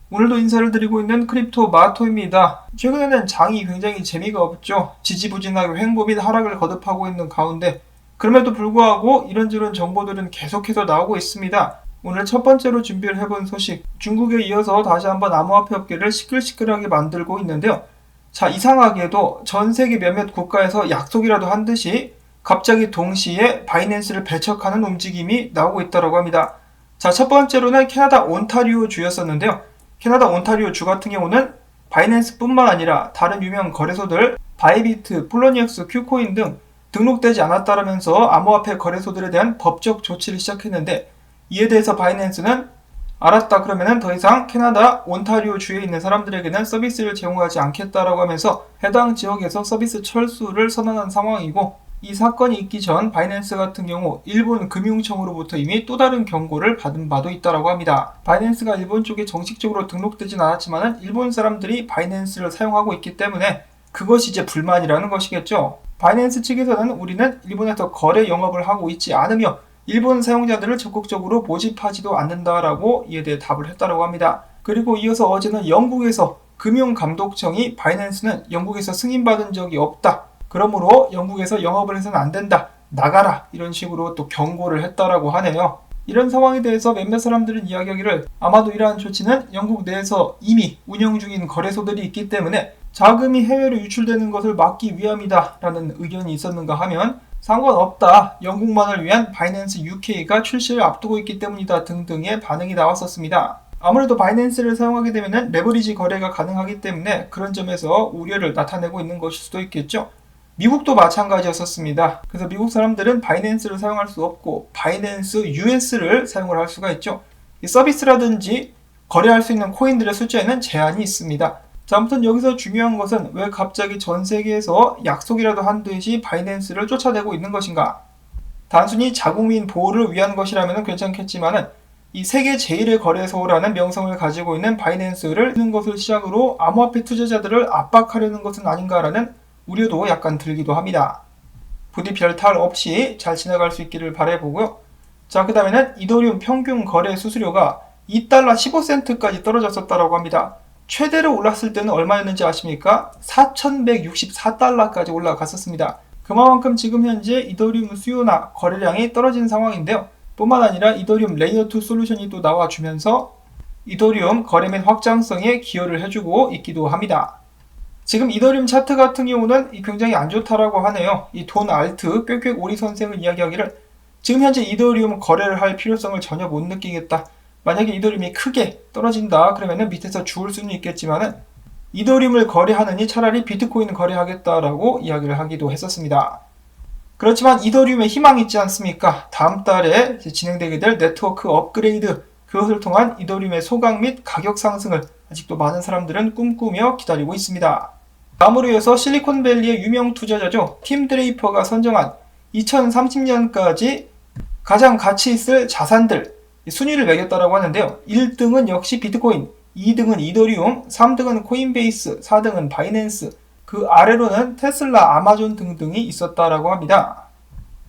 오늘도 인사를 드리고 있는 크립토 마토입니다. 최근에는 장이 굉장히 재미가 없죠. 지지부진하게 횡보 및 하락을 거듭하고 있는 가운데 그럼에도 불구하고 이런저런 정보들은 계속해서 나오고 있습니다. 오늘 첫 번째로 준비를 해본 소식, 중국에 이어서 다시 한번 암호화폐 업계를 시끌시끌하게 만들고 있는데요. 자, 이상하게도 전 세계 몇몇 국가에서 약속이라도 한 듯이 갑자기 동시에 바이낸스를 배척하는 움직임이 나오고 있다고 합니다. 자, 첫 번째로는 캐나다 온타리오 주였었는데요. 캐나다 온타리오 주 같은 경우는 바이낸스뿐만 아니라 다른 유명 거래소들 바이비트, 폴로니엑스, 큐코인 등 등록되지 않았다라면서 암호화폐 거래소들에 대한 법적 조치를 시작했는데, 이에 대해서 바이낸스는 알았다, 그러면은 더 이상 캐나다 온타리오 주에 있는 사람들에게는 서비스를 제공하지 않겠다라고 하면서 해당 지역에서 서비스 철수를 선언한 상황이고, 이 사건이 있기 전 바이낸스 같은 경우 일본 금융청으로부터 이미 또 다른 경고를 받은 바도 있다고 합니다. 바이낸스가 일본 쪽에 정식적으로 등록되진 않았지만 일본 사람들이 바이낸스를 사용하고 있기 때문에 그것이 이제 불만이라는 것이겠죠. 바이낸스 측에서는 우리는 일본에서 거래 영업을 하고 있지 않으며 일본 사용자들을 적극적으로 모집하지도 않는다라고 이에 대해 답을 했다고 합니다. 그리고 이어서 어제는 영국에서 금융감독청이 바이낸스는 영국에서 승인받은 적이 없다, 그러므로 영국에서 영업을 해서는 안 된다, 나가라, 이런 식으로 또 경고를 했다라고 하네요. 이런 상황에 대해서 몇몇 사람들은 이야기하기를 아마도 이러한 조치는 영국 내에서 이미 운영 중인 거래소들이 있기 때문에 자금이 해외로 유출되는 것을 막기 위함이다 라는 의견이 있었는가 하면 상관없다, 영국만을 위한 바이낸스 UK가 출시를 앞두고 있기 때문이다 등등의 반응이 나왔었습니다. 아무래도 바이낸스를 사용하게 되면 레버리지 거래가 가능하기 때문에 그런 점에서 우려를 나타내고 있는 것일 수도 있겠죠. 미국도 마찬가지였었습니다. 그래서 미국 사람들은 바이낸스를 사용할 수 없고 바이낸스 US를 사용을 할 수가 있죠. 이 서비스라든지 거래할 수 있는 코인들의 숫자에는 제한이 있습니다. 자, 아무튼 여기서 중요한 것은 왜 갑자기 전 세계에서 약속이라도 한 듯이 바이낸스를 쫓아내고 있는 것인가? 단순히 자국민 보호를 위한 것이라면 괜찮겠지만 이 세계 제일의 거래소라는 명성을 가지고 있는 바이낸스를 쓰는 것을 시작으로 암호화폐 투자자들을 압박하려는 것은 아닌가라는 우려도 약간 들기도 합니다. 부디 별 탈 없이 잘 지나갈 수 있기를 바라보고요. 자, 그 다음에는 이더리움 평균 거래 수수료가 2달러 15센트까지 떨어졌었다고 합니다. 최대로 올랐을 때는 얼마였는지 아십니까? 4,164달러까지 올라갔었습니다. 그만큼 지금 현재 이더리움 수요나 거래량이 떨어진 상황인데요. 뿐만 아니라 이더리움 레이어2 솔루션이 또 나와주면서 이더리움 거래 및 확장성에 기여를 해주고 있기도 합니다. 지금 이더리움 차트 같은 경우는 굉장히 안 좋다라고 하네요. 이 돈 알트 꽥꽥 오리 선생은 이야기하기를 지금 현재 이더리움 거래를 할 필요성을 전혀 못 느끼겠다. 만약에 이더리움이 크게 떨어진다 그러면 밑에서 죽을 수는 있겠지만 이더리움을 거래하느니 차라리 비트코인 거래하겠다라고 이야기를 하기도 했었습니다. 그렇지만 이더리움에 희망이 있지 않습니까? 다음 달에 진행되게 될 네트워크 업그레이드, 그것을 통한 이더리움의 소강 및 가격 상승을 아직도 많은 사람들은 꿈꾸며 기다리고 있습니다. 다음으로 이어서 실리콘밸리의 유명 투자자죠. 팀 드레이퍼가 선정한 2030년까지 가장 가치 있을 자산들 순위를 매겼다고 하는데요. 1등은 역시 비트코인, 2등은 이더리움, 3등은 코인베이스, 4등은 바이낸스, 그 아래로는 테슬라, 아마존 등등이 있었다라고 합니다.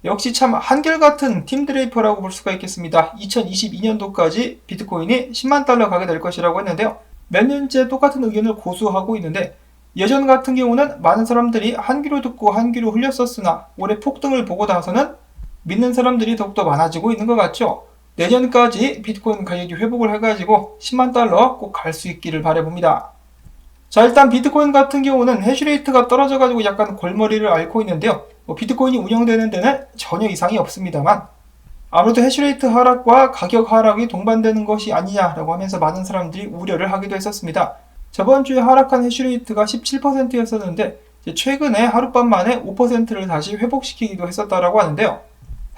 역시 참 한결같은 팀 드레이퍼라고 볼 수가 있겠습니다. 2022년도까지 비트코인이 10만 달러 가게 될 것이라고 했는데요. 몇 년째 똑같은 의견을 고수하고 있는데, 예전 같은 경우는 많은 사람들이 한 귀로 듣고 한 귀로 흘렸었으나 올해 폭등을 보고 나서는 믿는 사람들이 더욱더 많아지고 있는 것 같죠. 내년까지 비트코인 가격이 회복을 해가지고 10만 달러 꼭 갈 수 있기를 바라봅니다. 자, 일단 비트코인 같은 경우는 해시레이트가 떨어져가지고 약간 골머리를 앓고 있는데요. 비트코인이 운영되는 데는 전혀 이상이 없습니다만 아무래도 해시레이트 하락과 가격 하락이 동반되는 것이 아니냐라고 하면서 많은 사람들이 우려를 하기도 했었습니다. 저번 주에 하락한 해시레이트가 17%였었는데 최근에 하룻밤 만에 5%를 다시 회복시키기도 했었다라고 하는데요.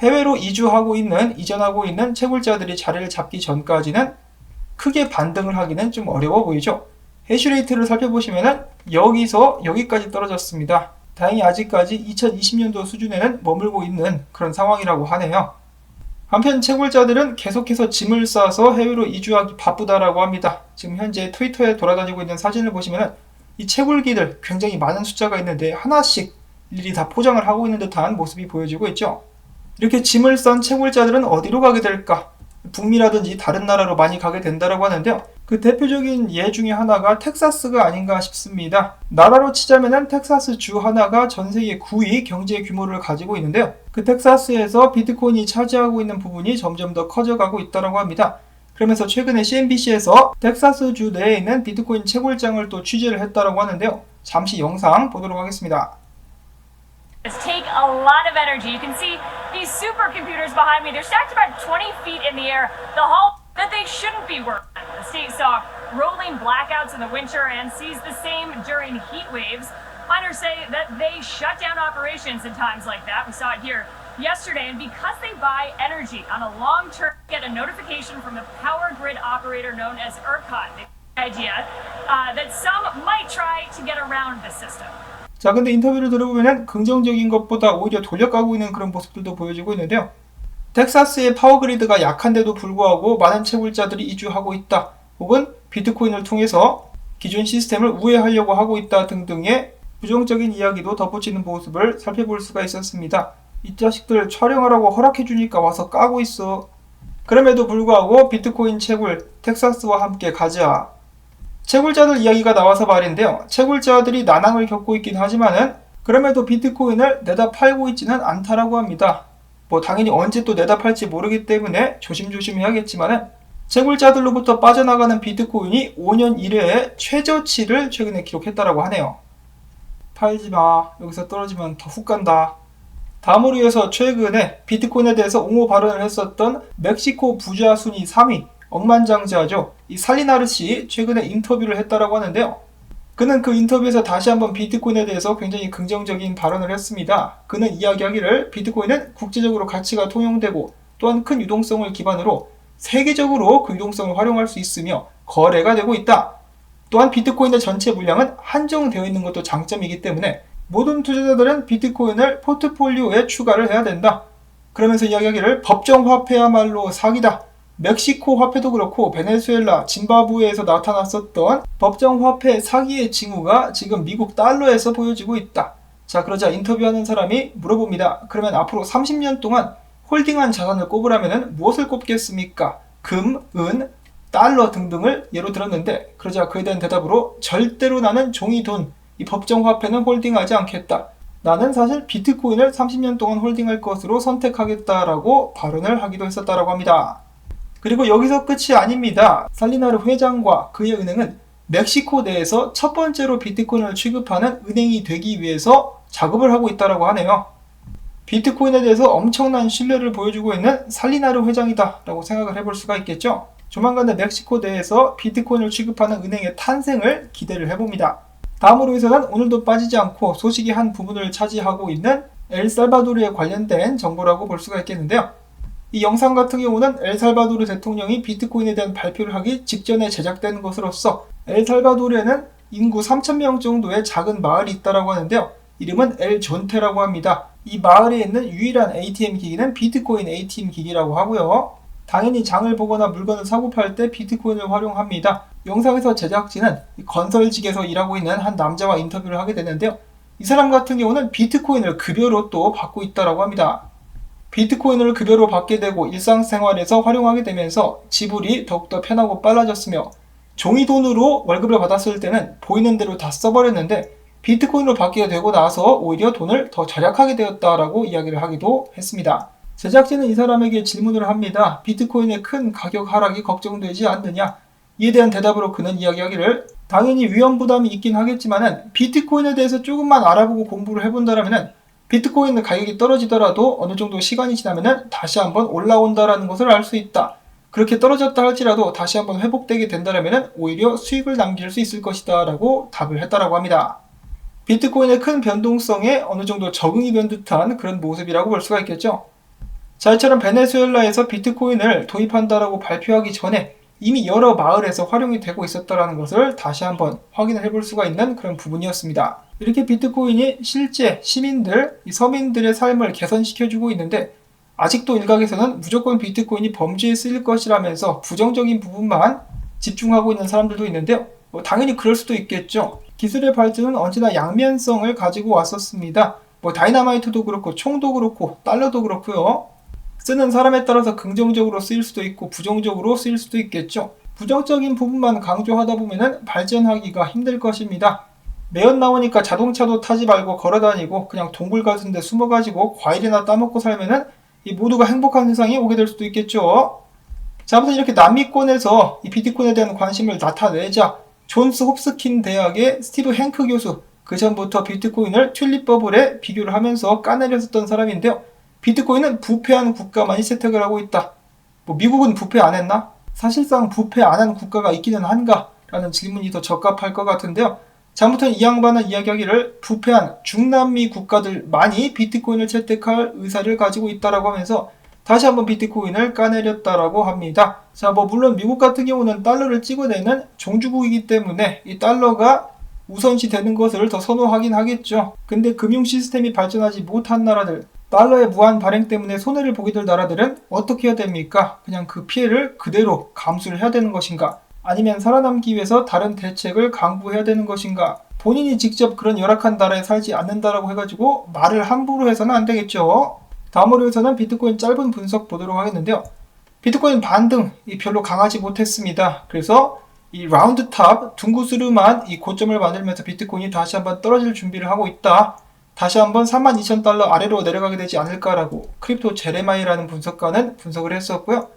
해외로 이전하고 있는 채굴자들이 자리를 잡기 전까지는 크게 반등을 하기는 좀 어려워 보이죠. 해시레이트를 살펴보시면 여기서 여기까지 떨어졌습니다. 다행히 아직까지 2020년도 수준에는 머물고 있는 그런 상황이라고 하네요. 한편 채굴자들은 계속해서 짐을 싸서 해외로 이주하기 바쁘다라고 합니다. 지금 현재 트위터에 돌아다니고 있는 사진을 보시면 이 채굴기들 굉장히 많은 숫자가 있는데 하나씩 일일이 다 포장을 하고 있는 듯한 모습이 보여지고 있죠. 이렇게 짐을 싼 채굴자들은 어디로 가게 될까? 북미라든지 다른 나라로 많이 가게 된다라고 하는데요. 그 대표적인 예 중에 하나가 텍사스가 아닌가 싶습니다. 나라로 치자면은 텍사스 주 하나가 전 세계 9위 경제 규모를 가지고 있는데요. 그 텍사스에서 비트코인이 차지하고 있는 부분이 점점 더 커져가고 있다고 합니다. 그러면서 최근에 CNBC에서 텍사스 주 내에 있는 비트코인 채굴장을 또 취재를 했다고 하는데요. 잠시 영상 보도록 하겠습니다. Take a lot of energy. You can see these supercomputers behind me. They're stacked about 20 feet in the air. The whole that they shouldn't be working. The state saw rolling blackouts in the winter and sees the same during heat waves. Miners say that they shut down operations in times like that. We saw it here yesterday, and because they buy energy on a long term, get a notification from the power grid operator known as ERCOT. The idea that some might try to get around the system. 자, 근데 인터뷰를 들어보면 긍정적인 것보다 오히려 돌려가고 있는 그런 모습들도 보여지고 있는데요. 텍사스의 파워그리드가 약한데도 불구하고 많은 채굴자들이 이주하고 있다. 혹은 비트코인을 통해서 기존 시스템을 우회하려고 하고 있다 등등의 부정적인 이야기도 덧붙이는 모습을 살펴볼 수가 있었습니다. 이 자식들 촬영하라고 허락해주니까 와서 까고 있어. 그럼에도 불구하고 비트코인 채굴 텍사스와 함께 가자. 채굴자들 이야기가 나와서 말인데요. 채굴자들이 난항을 겪고 있긴 하지만은 그럼에도 비트코인을 내다 팔고 있지는 않다라고 합니다. 당연히 언제 또 내다 팔지 모르기 때문에 조심조심 해야겠지만은 채굴자들로부터 빠져나가는 비트코인이 5년 이래의 최저치를 최근에 기록했다라고 하네요. 팔지마. 여기서 떨어지면 더 훅 간다. 다음으로 이어서 최근에 비트코인에 대해서 옹호 발언을 했었던 멕시코 부자 순위 3위 억만장자죠. 이 살리나르 씨 최근에 인터뷰를 했다라고 하는데요. 그는 그 인터뷰에서 다시 한번 비트코인에 대해서 굉장히 긍정적인 발언을 했습니다. 그는 이야기하기를 비트코인은 국제적으로 가치가 통용되고 또한 큰 유동성을 기반으로 세계적으로 그 유동성을 활용할 수 있으며 거래가 되고 있다. 또한 비트코인의 전체 물량은 한정되어 있는 것도 장점이기 때문에 모든 투자자들은 비트코인을 포트폴리오에 추가를 해야 된다. 그러면서 이야기하기를 법정 화폐야말로 사기다. 멕시코 화폐도 그렇고 베네수엘라, 짐바브웨에서 나타났었던 법정 화폐 사기의 징후가 지금 미국 달러에서 보여지고 있다. 자, 그러자 인터뷰하는 사람이 물어봅니다. 그러면 앞으로 30년 동안 홀딩한 자산을 꼽으라면 무엇을 꼽겠습니까? 금, 은, 달러 등등을 예로 들었는데 그러자 그에 대한 대답으로 절대로 나는 종이 돈, 이 법정 화폐는 홀딩하지 않겠다. 나는 사실 비트코인을 30년 동안 홀딩할 것으로 선택하겠다라고 발언을 하기도 했었다라고 합니다. 그리고 여기서 끝이 아닙니다. 살리나르 회장과 그의 은행은 멕시코 내에서 첫 번째로 비트코인을 취급하는 은행이 되기 위해서 작업을 하고 있다고 하네요. 비트코인에 대해서 엄청난 신뢰를 보여주고 있는 살리나르 회장이다 라고 생각을 해볼 수가 있겠죠. 조만간에 멕시코 내에서 비트코인을 취급하는 은행의 탄생을 기대를 해봅니다. 다음으로 해서는 오늘도 빠지지 않고 소식의 한 부분을 차지하고 있는 엘살바도르에 관련된 정보라고 볼 수가 있겠는데요. 이 영상 같은 경우는 엘살바도르 대통령이 비트코인에 대한 발표를 하기 직전에 제작된 것으로서 엘살바도르에는 인구 3,000명 정도의 작은 마을이 있다고 하는데요. 이름은 엘존테라고 합니다. 이 마을에 있는 유일한 ATM 기기는 비트코인 ATM 기기라고 하고요. 당연히 장을 보거나 물건을 사고 팔 때 비트코인을 활용합니다. 영상에서 제작진은 건설직에서 일하고 있는 한 남자와 인터뷰를 하게 되는데요. 이 사람 같은 경우는 비트코인을 급여로 또 받고 있다고 합니다. 비트코인을 급여로 받게 되고 일상생활에서 활용하게 되면서 지불이 더욱더 편하고 빨라졌으며 종이돈으로 월급을 받았을 때는 보이는 대로 다 써버렸는데 비트코인으로 받게 되고 나서 오히려 돈을 더 절약하게 되었다라고 이야기를 하기도 했습니다. 제작진은 이 사람에게 질문을 합니다. 비트코인의 큰 가격 하락이 걱정되지 않느냐? 이에 대한 대답으로 그는 이야기하기를 당연히 위험 부담이 있긴 하겠지만은 비트코인에 대해서 조금만 알아보고 공부를 해본다라면은 비트코인 가격이 떨어지더라도 어느 정도 시간이 지나면은 다시 한번 올라온다라는 것을 알 수 있다. 그렇게 떨어졌다 할지라도 다시 한번 회복되게 된다라면은 오히려 수익을 남길 수 있을 것이다 라고 답을 했다라고 합니다. 비트코인의 큰 변동성에 어느 정도 적응이 된 듯한 그런 모습이라고 볼 수가 있겠죠. 자, 이처럼 베네수엘라에서 비트코인을 도입한다라고 발표하기 전에 이미 여러 마을에서 활용이 되고 있었다는 것을 다시 한번 확인을 해볼 수가 있는 그런 부분이었습니다. 이렇게 비트코인이 실제 시민들, 서민들의 삶을 개선시켜주고 있는데 아직도 일각에서는 무조건 비트코인이 범죄에 쓰일 것이라면서 부정적인 부분만 집중하고 있는 사람들도 있는데요. 당연히 그럴 수도 있겠죠. 기술의 발전은 언제나 양면성을 가지고 왔었습니다. 다이너마이트도 그렇고 총도 그렇고 달러도 그렇고요. 쓰는 사람에 따라서 긍정적으로 쓰일 수도 있고 부정적으로 쓰일 수도 있겠죠. 부정적인 부분만 강조하다 보면은 발전하기가 힘들 것입니다. 매연 나오니까 자동차도 타지 말고 걸어다니고 그냥 동굴 같은 데 숨어가지고 과일이나 따먹고 살면은 이 모두가 행복한 세상이 오게 될 수도 있겠죠. 자, 아무튼 이렇게 남미권에서 이 비트코인에 대한 관심을 나타내자 존스 홉스킨 대학의 스티브 행크 교수, 그 전부터 비트코인을 튤립 버블에 비교를 하면서 까내렸었던 사람인데요. 비트코인은 부패한 국가만이 채택을 하고 있다. 뭐 미국은 부패 안 했나? 사실상 부패 안 한 국가가 있기는 한가? 라는 질문이 더 적합할 것 같은데요. 자, 아무튼 이 양반은 이야기하기를 부패한 중남미 국가들만이 비트코인을 채택할 의사를 가지고 있다라고 하면서 다시 한번 비트코인을 까내렸다라고 합니다. 자, 물론 미국 같은 경우는 달러를 찍어내는 종주국이기 때문에 이 달러가 우선시 되는 것을 더 선호하긴 하겠죠. 근데 금융 시스템이 발전하지 못한 나라들, 달러의 무한 발행 때문에 손해를 보게 될 나라들은 어떻게 해야 됩니까? 그냥 그 피해를 그대로 감수를 해야 되는 것인가? 아니면 살아남기 위해서 다른 대책을 강구해야 되는 것인가? 본인이 직접 그런 열악한 나라에 살지 않는다라고 해가지고 말을 함부로 해서는 안 되겠죠. 다음으로 해서는 비트코인 짧은 분석 보도록 하겠는데요. 비트코인 반등이 별로 강하지 못했습니다. 그래서 이 라운드탑 둥구스름한 이 고점을 만들면서 비트코인이 다시 한번 떨어질 준비를 하고 있다. 다시 한번 32,000달러 아래로 내려가게 되지 않을까라고 크립토 제레마이라는 분석가는 분석을 했었고요.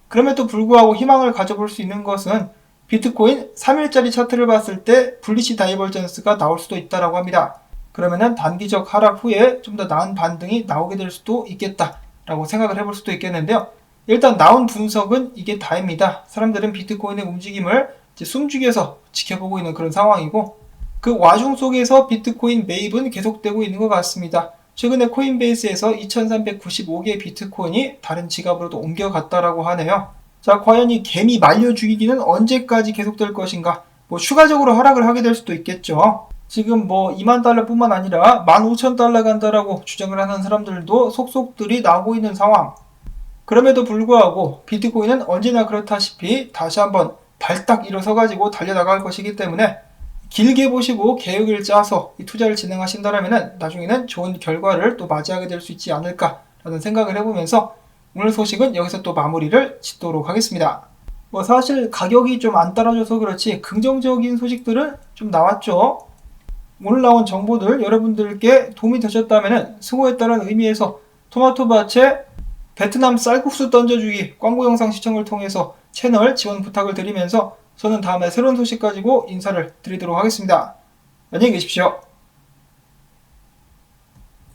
그럼에도 불구하고 희망을 가져볼 수 있는 것은 비트코인 3일짜리 차트를 봤을 때 불리시 다이버전스가 나올 수도 있다라고 합니다. 그러면은 단기적 하락 후에 좀 더 나은 반등이 나오게 될 수도 있겠다라고 생각을 해볼 수도 있겠는데요. 일단 나온 분석은 이게 다입니다. 사람들은 비트코인의 움직임을 이제 숨죽여서 지켜보고 있는 그런 상황이고, 그 와중 속에서 비트코인 매입은 계속되고 있는 것 같습니다. 최근에 코인베이스에서 2395개의 비트코인이 다른 지갑으로도 옮겨갔다라고 하네요. 자, 과연 이 개미 말려 죽이기는 언제까지 계속될 것인가? 추가적으로 하락을 하게 될 수도 있겠죠. 지금 2만 달러뿐만 아니라 15,000달러 간다라고 주장을 하는 사람들도 속속들이 나오고 있는 상황. 그럼에도 불구하고 비트코인은 언제나 그렇다시피 다시 한번 발딱 일어서가지고 달려나갈 것이기 때문에 길게 보시고 계획을 짜서 이 투자를 진행하신다면 나중에는 좋은 결과를 또 맞이하게 될 수 있지 않을까라는 생각을 해보면서 오늘 소식은 여기서 또 마무리를 짓도록 하겠습니다. 사실 가격이 좀 안 따라줘서 그렇지 긍정적인 소식들은 좀 나왔죠. 오늘 나온 정보들 여러분들께 도움이 되셨다면 수고했다는 의미에서 토마토밭에 베트남 쌀국수 던져주기 광고 영상 시청을 통해서 채널 지원 부탁을 드리면서 저는 다음에 새로운 소식 가지고 인사를 드리도록 하겠습니다. 안녕히 계십시오.